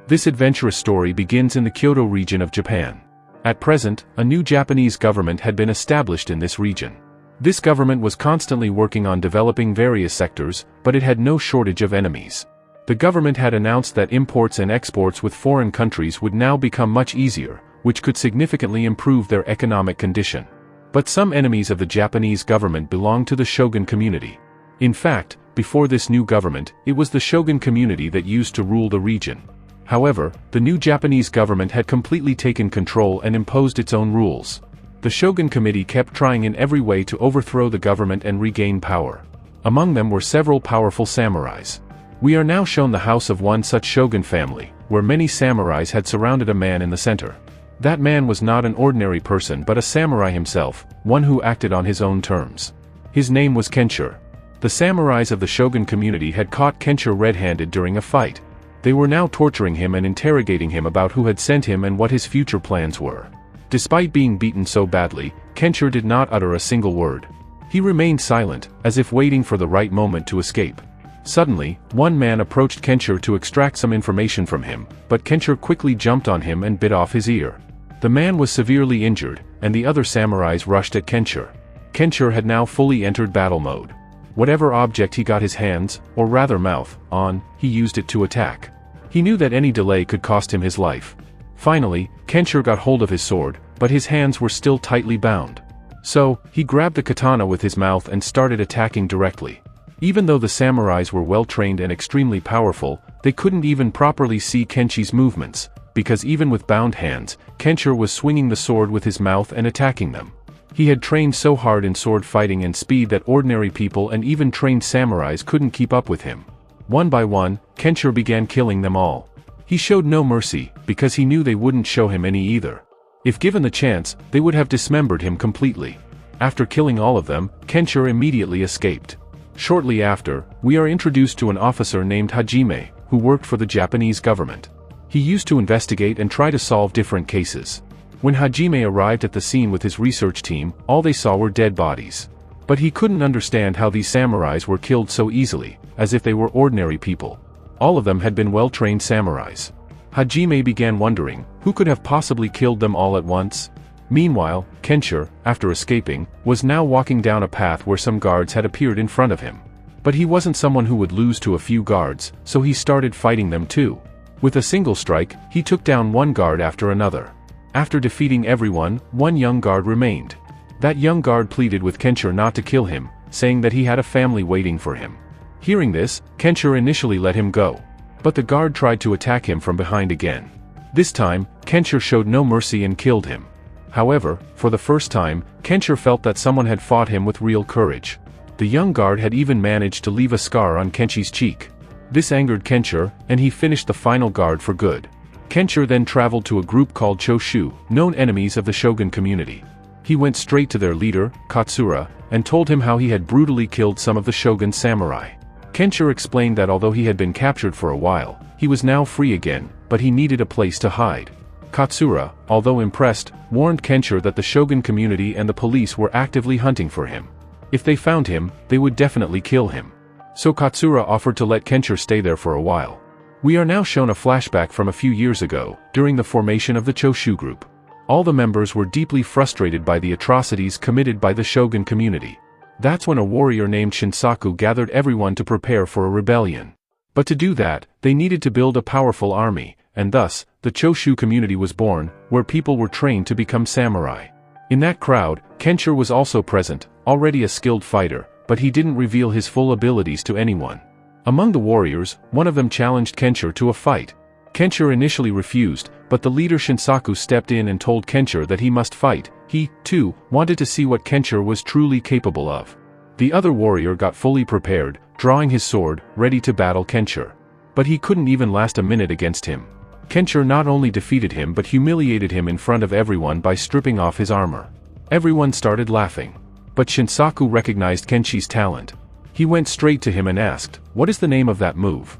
This adventurous story begins in the Kyoto region of Japan. At present, a new Japanese government had been established in this region. This government was constantly working on developing various sectors, but it had no shortage of enemies. The government had announced that imports and exports with foreign countries would now become much easier, which could significantly improve their economic condition. But some enemies of the Japanese government belonged to the shogun community. In fact, before this new government, it was the shogun community that used to rule the region. However, the new Japanese government had completely taken control and imposed its own rules. The shogun committee kept trying in every way to overthrow the government and regain power. Among them were several powerful samurais. We are now shown the house of one such shogun family, where many samurais had surrounded a man in the center. That man was not an ordinary person but a samurai himself, one who acted on his own terms. His name was Kenshiro. The samurais of the shogun community had caught Kenshiro red-handed during a fight. They were now torturing him and interrogating him about who had sent him and what his future plans were. Despite being beaten so badly, Kenshiro did not utter a single word. He remained silent, as if waiting for the right moment to escape. Suddenly, one man approached Kenshiro to extract some information from him, but Kenshiro quickly jumped on him and bit off his ear. The man was severely injured, and the other samurais rushed at Kenshiro. Kenshiro had now fully entered battle mode. Whatever object he got his hands, or rather mouth, on, he used it to attack. He knew that any delay could cost him his life. Finally, Kenshiro got hold of his sword, but his hands were still tightly bound. So, he grabbed the katana with his mouth and started attacking directly. Even though the samurais were well-trained and extremely powerful, they couldn't even properly see Kenshi's movements, because even with bound hands, Kenshiro was swinging the sword with his mouth and attacking them. He had trained so hard in sword fighting and speed that ordinary people and even trained samurais couldn't keep up with him. One by one, Kenshiro began killing them all. He showed no mercy, because he knew they wouldn't show him any either. If given the chance, they would have dismembered him completely. After killing all of them, Kenshiro immediately escaped. Shortly after, we are introduced to an officer named Hajime, who worked for the Japanese government. He used to investigate and try to solve different cases. When Hajime arrived at the scene with his research team, all they saw were dead bodies. But he couldn't understand how these samurais were killed so easily, as if they were ordinary people. All of them had been well-trained samurais. Hajime began wondering, who could have possibly killed them all at once? Meanwhile, Kenshiro, after escaping, was now walking down a path where some guards had appeared in front of him. But he wasn't someone who would lose to a few guards, so he started fighting them too. With a single strike, he took down one guard after another. After defeating everyone, one young guard remained. That young guard pleaded with Kenshiro not to kill him, saying that he had a family waiting for him. Hearing this, Kenshiro initially let him go. But the guard tried to attack him from behind again. This time, Kenshiro showed no mercy and killed him. However, for the first time, Kenshiro felt that someone had fought him with real courage. The young guard had even managed to leave a scar on Kenshi's cheek. This angered Kenshiro, and he finished the final guard for good. Kenshiro then traveled to a group called Choshu, known enemies of the shogun community. He went straight to their leader, Katsura, and told him how he had brutally killed some of the shogun's samurai. Kenshiro explained that although he had been captured for a while, he was now free again, but he needed a place to hide. Katsura, although impressed, warned Kenshiro that the shogun community and the police were actively hunting for him. If they found him, they would definitely kill him. So Katsura offered to let Kenshiro stay there for a while. We are now shown a flashback from a few years ago, during the formation of the Choshu group. All the members were deeply frustrated by the atrocities committed by the shogun community. That's when a warrior named Shinsaku gathered everyone to prepare for a rebellion. But to do that, they needed to build a powerful army, and thus, the Choshu community was born, where people were trained to become samurai. In that crowd, Kenshiro was also present, already a skilled fighter, but he didn't reveal his full abilities to anyone. Among the warriors, one of them challenged Kenshiro to a fight. Kenshiro initially refused, but the leader Shinsaku stepped in and told Kenshiro that he must fight. He, too, wanted to see what Kenshiro was truly capable of. The other warrior got fully prepared, drawing his sword, ready to battle Kenshiro. But he couldn't even last a minute against him. Kenshiro not only defeated him but humiliated him in front of everyone by stripping off his armor. Everyone started laughing. But Shinsaku recognized Kenshi's talent. He went straight to him and asked, "What is the name of that move?"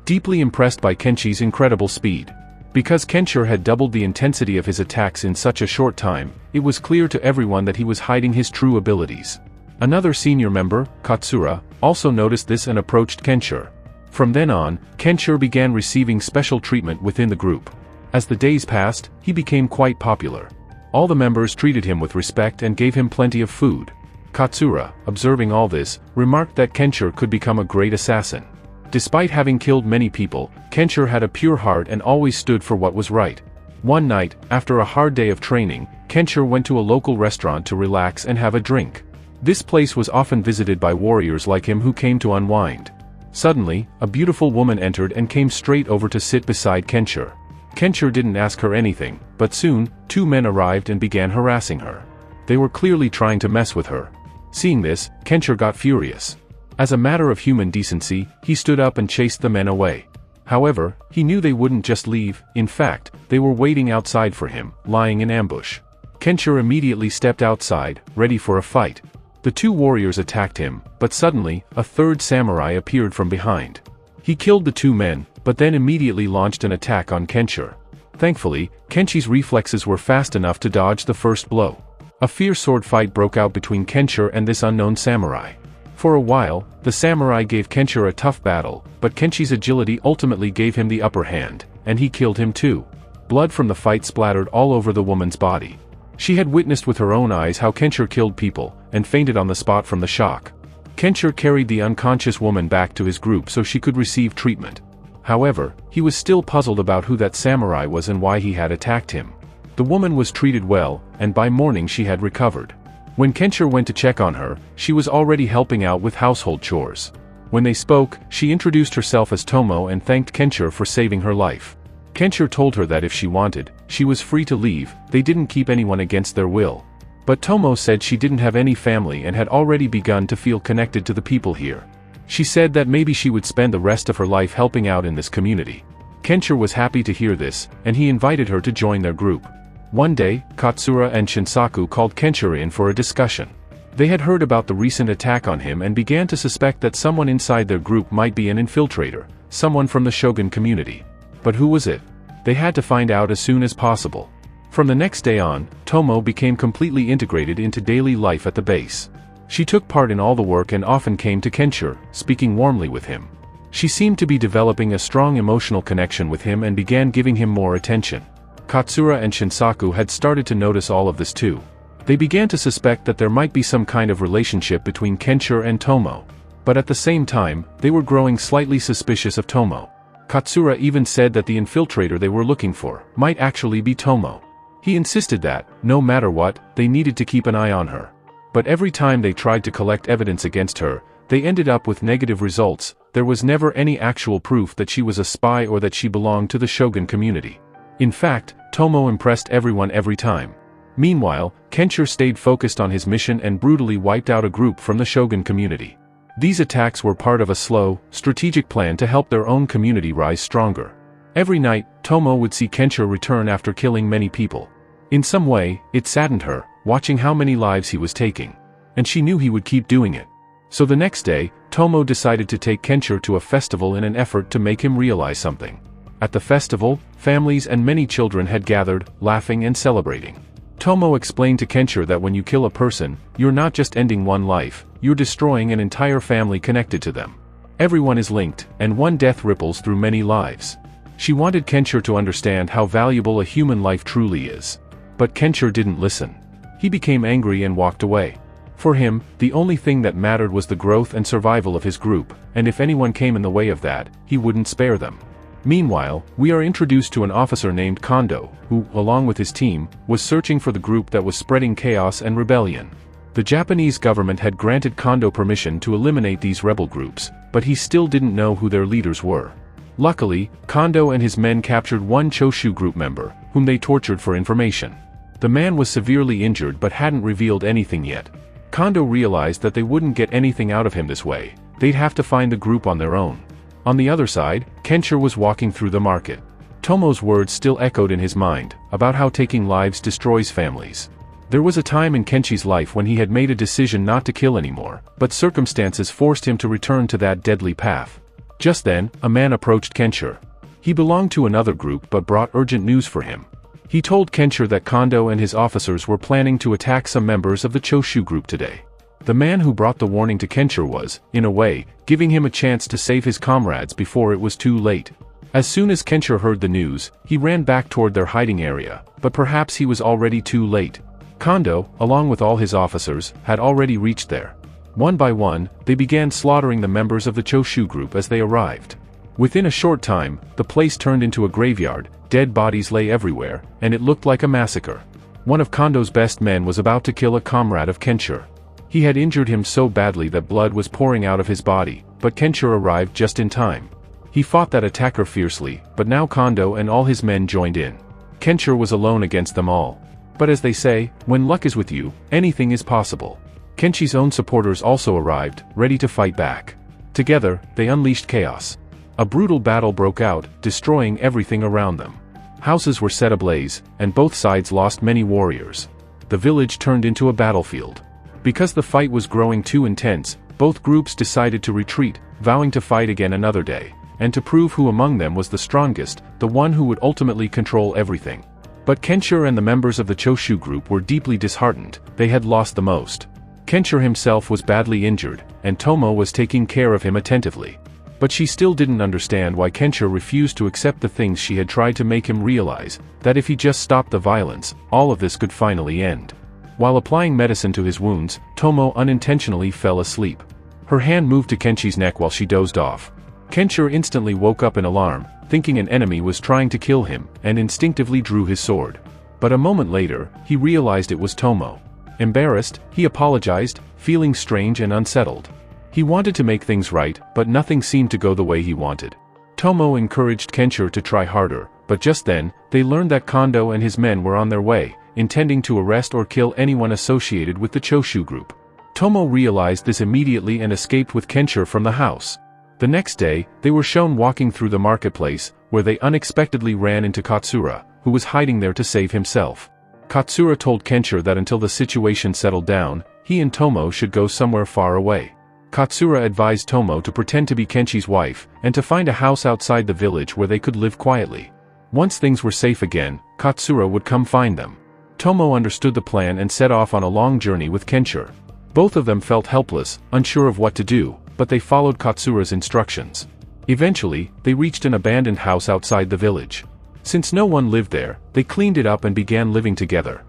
Deeply impressed by Kenshi's incredible speed. Because Kenshiro had doubled the intensity of his attacks in such a short time, it was clear to everyone that he was hiding his true abilities. Another senior member, Katsura, also noticed this and approached Kenshiro. From then on, Kenshiro began receiving special treatment within the group. As the days passed, he became quite popular. All the members treated him with respect and gave him plenty of food. Katsura, observing all this, remarked that Kenshiro could become a great assassin. Despite having killed many people, Kenshiro had a pure heart and always stood for what was right. One night, after a hard day of training, Kenshiro went to a local restaurant to relax and have a drink. This place was often visited by warriors like him who came to unwind. Suddenly, a beautiful woman entered and came straight over to sit beside Kenshiro. Kenshiro didn't ask her anything, but soon, two men arrived and began harassing her. They were clearly trying to mess with her. Seeing this, Kenshiro got furious. As a matter of human decency, he stood up and chased the men away. However, he knew they wouldn't just leave. In fact, they were waiting outside for him, lying in ambush. Kenshiro immediately stepped outside, ready for a fight. The two warriors attacked him, but suddenly, a third samurai appeared from behind. He killed the two men, but then immediately launched an attack on Kenshiro. Thankfully, Kenshi's reflexes were fast enough to dodge the first blow. A fierce sword fight broke out between Kenshiro and this unknown samurai. For a while, the samurai gave Kenshiro a tough battle, but Kenshi's agility ultimately gave him the upper hand, and he killed him too. Blood from the fight splattered all over the woman's body. She had witnessed with her own eyes how Kenshiro killed people, and fainted on the spot from the shock. Kenshiro carried the unconscious woman back to his group so she could receive treatment. However, he was still puzzled about who that samurai was and why he had attacked him. The woman was treated well, and by morning she had recovered. When Kenshiro went to check on her, she was already helping out with household chores. When they spoke, she introduced herself as Tommo and thanked Kenshiro for saving her life. Kenshiro told her that if she wanted, she was free to leave. They didn't keep anyone against their will. But Tommo said she didn't have any family and had already begun to feel connected to the people here. She said that maybe she would spend the rest of her life helping out in this community. Kenshiro was happy to hear this, and he invited her to join their group. One day, Katsura and Shinsaku called Kenshiro in for a discussion. They had heard about the recent attack on him and began to suspect that someone inside their group might be an infiltrator, someone from the Shogun community. But who was it? They had to find out as soon as possible. From the next day on, Tommo became completely integrated into daily life at the base. She took part in all the work and often came to Kenshiro, speaking warmly with him. She seemed to be developing a strong emotional connection with him and began giving him more attention. Katsura and Shinsaku had started to notice all of this too. They began to suspect that there might be some kind of relationship between Kenshiro and Tommo. But at the same time, they were growing slightly suspicious of Tommo. Katsura even said that the infiltrator they were looking for might actually be Tommo. He insisted that, no matter what, they needed to keep an eye on her. But every time they tried to collect evidence against her, they ended up with negative results. There was never any actual proof that she was a spy or that she belonged to the Shogun community. In fact, Tommo impressed everyone every time. Meanwhile, Kenshiro stayed focused on his mission and brutally wiped out a group from the Shogun community. These attacks were part of a slow, strategic plan to help their own community rise stronger. Every night, Tommo would see Kenshiro return after killing many people. In some way, it saddened her, watching how many lives he was taking. And she knew he would keep doing it. So the next day, Tommo decided to take Kenshiro to a festival in an effort to make him realize something. At the festival, families and many children had gathered, laughing and celebrating. Tommo explained to Kenshiro that when you kill a person, you're not just ending one life, you're destroying an entire family connected to them. Everyone is linked, and one death ripples through many lives. She wanted Kenshiro to understand how valuable a human life truly is. But Kenshiro didn't listen. He became angry and walked away. For him, the only thing that mattered was the growth and survival of his group, and if anyone came in the way of that, he wouldn't spare them. Meanwhile, we are introduced to an officer named Kondo, who, along with his team, was searching for the group that was spreading chaos and rebellion. The Japanese government had granted Kondo permission to eliminate these rebel groups, but he still didn't know who their leaders were. Luckily, Kondo and his men captured one Choshu group member, whom they tortured for information. The man was severely injured but hadn't revealed anything yet. Kondo realized that they wouldn't get anything out of him this way. They'd have to find the group on their own. On the other side, Kenshiro was walking through the market. Tommo's words still echoed in his mind, about how taking lives destroys families. There was a time in Kenshi's life when he had made a decision not to kill anymore, but circumstances forced him to return to that deadly path. Just then, a man approached Kenshiro. He belonged to another group but brought urgent news for him. He told Kenshiro that Kondo and his officers were planning to attack some members of the Choshu group today. The man who brought the warning to Kenshiro was, in a way, giving him a chance to save his comrades before it was too late. As soon as Kenshiro heard the news, he ran back toward their hiding area, but perhaps he was already too late. Kondo, along with all his officers, had already reached there. One by one, they began slaughtering the members of the Choshu group as they arrived. Within a short time, the place turned into a graveyard, dead bodies lay everywhere, and it looked like a massacre. One of Kondo's best men was about to kill a comrade of Kenshiro. He had injured him so badly that blood was pouring out of his body, but Kenshiro arrived just in time. He fought that attacker fiercely, but now Kondo and all his men joined in. Kenshiro was alone against them all. But as they say, when luck is with you, anything is possible. Kenshi's own supporters also arrived, ready to fight back. Together, they unleashed chaos. A brutal battle broke out, destroying everything around them. Houses were set ablaze, and both sides lost many warriors. The village turned into a battlefield. Because the fight was growing too intense, both groups decided to retreat, vowing to fight again another day, and to prove who among them was the strongest, the one who would ultimately control everything. But Kenshiro and the members of the Choshu group were deeply disheartened. They had lost the most. Kenshiro himself was badly injured, and Tommo was taking care of him attentively. But she still didn't understand why Kenshiro refused to accept the things she had tried to make him realize, that if he just stopped the violence, all of this could finally end. While applying medicine to his wounds, Tommo unintentionally fell asleep. Her hand moved to Kenshi's neck while she dozed off. Kenshiro instantly woke up in alarm, thinking an enemy was trying to kill him, and instinctively drew his sword. But a moment later, he realized it was Tommo. Embarrassed, he apologized, feeling strange and unsettled. He wanted to make things right, but nothing seemed to go the way he wanted. Tommo encouraged Kenshiro to try harder, but just then, they learned that Kondo and his men were on their way, intending to arrest or kill anyone associated with the Choshu group. Tommo realized this immediately and escaped with Kenshiro from the house. The next day, they were shown walking through the marketplace, where they unexpectedly ran into Katsura, who was hiding there to save himself. Katsura told Kenshiro that until the situation settled down, he and Tommo should go somewhere far away. Katsura advised Tommo to pretend to be Kenshi's wife, and to find a house outside the village where they could live quietly. Once things were safe again, Katsura would come find them. Tommo understood the plan and set off on a long journey with Kenshiro. Both of them felt helpless, unsure of what to do, but they followed Katsura's instructions. Eventually, they reached an abandoned house outside the village. Since no one lived there, they cleaned it up and began living together.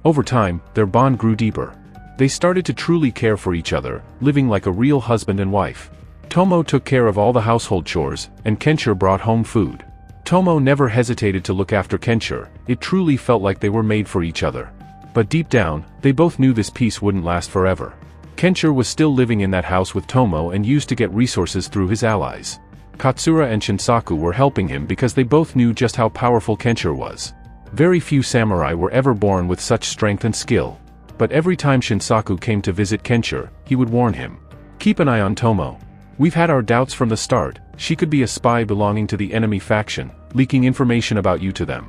Over time, their bond grew deeper. They started to truly care for each other, living like a real husband and wife. Tommo took care of all the household chores, and Kenshiro brought home food. Tommo never hesitated to look after Kenshiro. It truly felt like they were made for each other. But deep down, they both knew this peace wouldn't last forever. Kenshiro was still living in that house with Tommo and used to get resources through his allies. Katsura and Shinsaku were helping him because they both knew just how powerful Kenshiro was. Very few samurai were ever born with such strength and skill. But every time Shinsaku came to visit Kenshiro, he would warn him. "Keep an eye on Tommo. We've had our doubts from the start. She could be a spy belonging to the enemy faction, leaking information about you to them."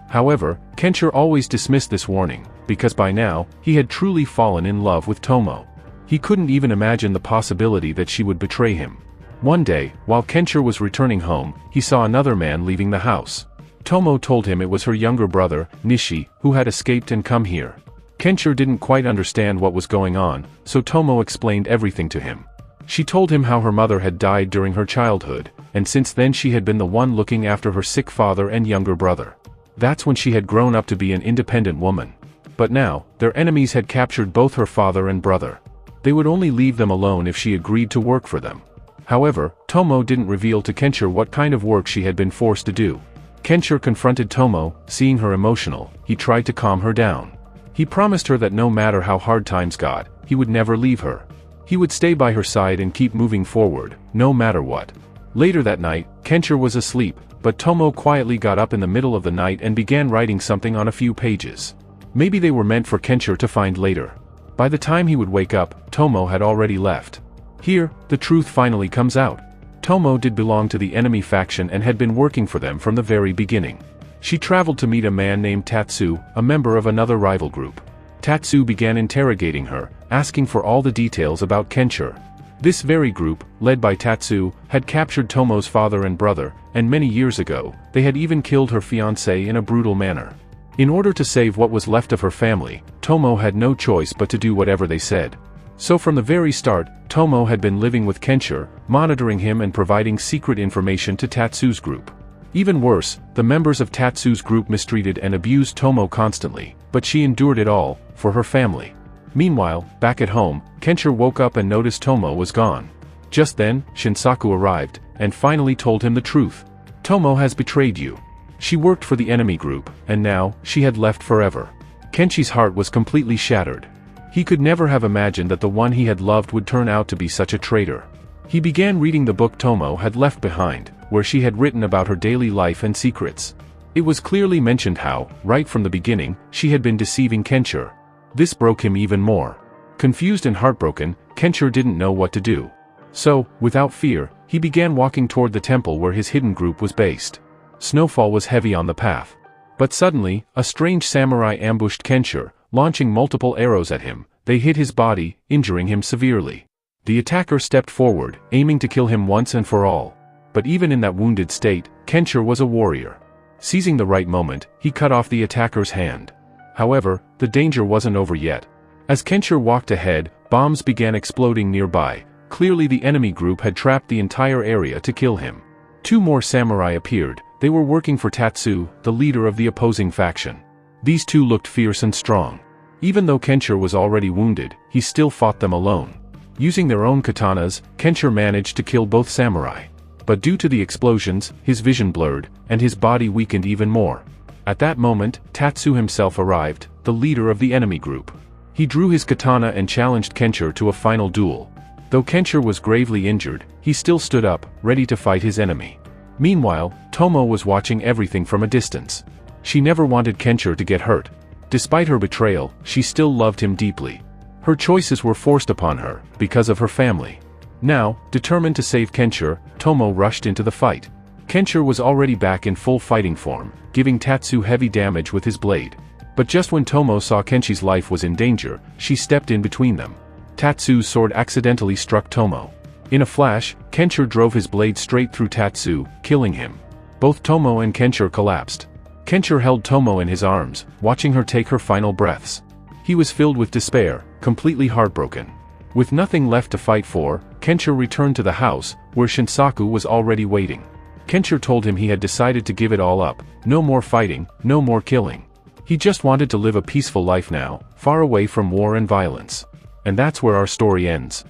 However, Kenshiro always dismissed this warning, because by now, he had truly fallen in love with Tommo. He couldn't even imagine the possibility that she would betray him. One day, while Kenshiro was returning home, he saw another man leaving the house. Tommo told him it was her younger brother, Nishi, who had escaped and come here. Kenshiro didn't quite understand what was going on, so Tommo explained everything to him. She told him how her mother had died during her childhood, and since then she had been the one looking after her sick father and younger brother. That's when she had grown up to be an independent woman. But now, their enemies had captured both her father and brother. They would only leave them alone if she agreed to work for them. However, Tommo didn't reveal to Kenshiro what kind of work she had been forced to do. Kenshiro confronted Tommo, seeing her emotional. He tried to calm her down. He promised her that no matter how hard times got, he would never leave her. He would stay by her side and keep moving forward, no matter what. Later that night, Kenshiro was asleep, but Tommo quietly got up in the middle of the night and began writing something on a few pages. Maybe they were meant for Kenshiro to find later. By the time he would wake up, Tommo had already left. Here, the truth finally comes out. Tommo did belong to the enemy faction and had been working for them from the very beginning. She traveled to meet a man named Tatsu, a member of another rival group. Tatsu began interrogating her, asking for all the details about Kenshiro. This very group, led by Tatsu, had captured Tommo's father and brother, and many years ago, they had even killed her fiancé in a brutal manner. In order to save what was left of her family, Tommo had no choice but to do whatever they said. So from the very start, Tommo had been living with Kenshiro, monitoring him and providing secret information to Tatsu's group. Even worse, the members of Tatsu's group mistreated and abused Tommo constantly, but she endured it all, for her family. Meanwhile, back at home, Kenshiro woke up and noticed Tommo was gone. Just then, Shinsaku arrived, and finally told him the truth. Tommo has betrayed you. She worked for the enemy group, and now, she had left forever. Kenshi's heart was completely shattered. He could never have imagined that the one he had loved would turn out to be such a traitor. He began reading the book Tommo had left behind, where she had written about her daily life and secrets. It was clearly mentioned how, right from the beginning, she had been deceiving Kenshiro. This broke him even more. Confused and heartbroken, Kenshiro didn't know what to do. So, without fear, he began walking toward the temple where his hidden group was based. Snowfall was heavy on the path. But suddenly, a strange samurai ambushed Kenshiro, launching multiple arrows at him. They hit his body, injuring him severely. The attacker stepped forward, aiming to kill him once and for all. But even in that wounded state, Kenshiro was a warrior. Seizing the right moment, he cut off the attacker's hand. However, the danger wasn't over yet. As Kenshiro walked ahead, bombs began exploding nearby. Clearly the enemy group had trapped the entire area to kill him. 2 more samurai appeared. They were working for Tatsu, the leader of the opposing faction. These 2 looked fierce and strong. Even though Kenshiro was already wounded, he still fought them alone. Using their own katanas, Kenshiro managed to kill both samurai. But due to the explosions, his vision blurred, and his body weakened even more. At that moment, Tatsu himself arrived, the leader of the enemy group. He drew his katana and challenged Kenshiro to a final duel. Though Kenshiro was gravely injured, he still stood up, ready to fight his enemy. Meanwhile, Tommo was watching everything from a distance. She never wanted Kenshiro to get hurt. Despite her betrayal, she still loved him deeply. Her choices were forced upon her, because of her family. Now, determined to save Kenshiro, Tommo rushed into the fight. Kenshiro was already back in full fighting form, giving Tatsu heavy damage with his blade. But just when Tommo saw Kenshi's life was in danger, she stepped in between them. Tatsu's sword accidentally struck Tommo. In a flash, Kenshiro drove his blade straight through Tatsu, killing him. Both Tommo and Kenshiro collapsed. Kenshiro held Tommo in his arms, watching her take her final breaths. He was filled with despair, completely heartbroken. With nothing left to fight for, Kenshiro returned to the house, where Shinsaku was already waiting. Kenshiro told him he had decided to give it all up, no more fighting, no more killing. He just wanted to live a peaceful life now, far away from war and violence. And that's where our story ends.